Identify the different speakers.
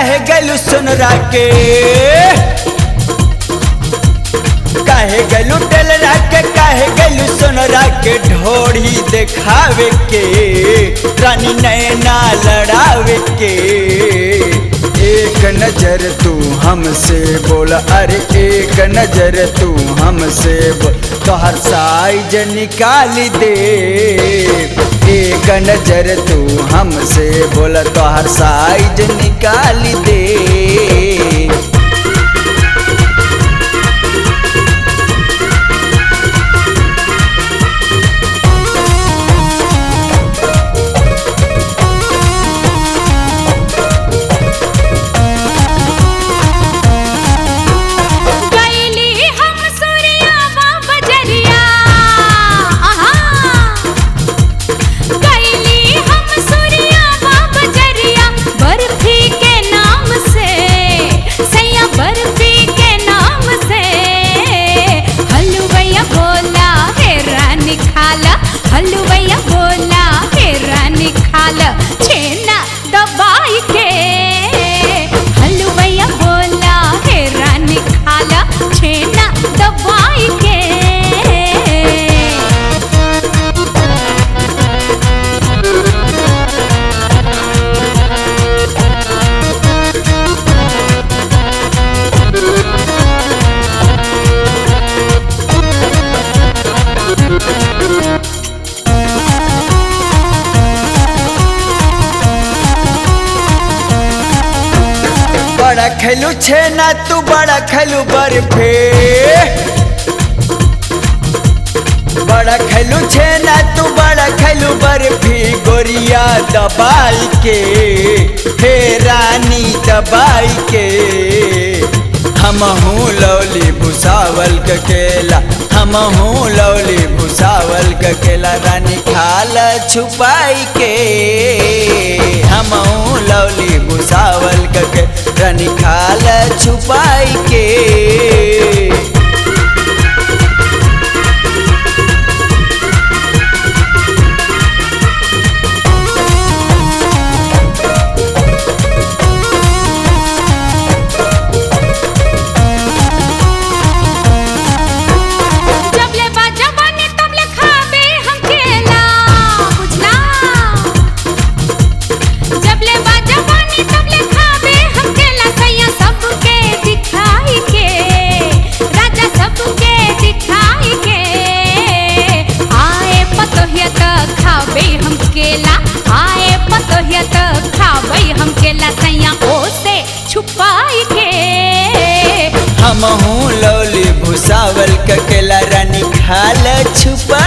Speaker 1: काहे गलू सुनरा के, काहे गलू टेलरा के, काहे गलू सुनरा के ढोड़ी देखावे के, रानी नैना लड़ावे के। एक नजर तू हमसे बोल, अरे एक नजर तू हमसे बोल, तोहर साइज निकाल दे। एक नजर तू हमसे बोल, तोहर साइज निकाल दे।
Speaker 2: हलुवैया बोला हे रानी खाला छेना दबाई के, हलुवैया बोला हे रानी खाला छेना दबाई के।
Speaker 1: बड़ा खेलू छेना तू बड़ा खेलू बर्फी, बड़ा खेलू छेना तू बड़ा खेलू बर्फी, गोरिया दबाई के हे रानी दबाई के। हम हूँ लवली भुसावल का केला, हम हूँ लवली भुसावल का केला, रानी खाला छुपाई के। हम हूँ लवली भुसावल का केला, रानी खाला छुपाई के। हम हूँ लवली भुसावल का केला, रानी खाला छुपा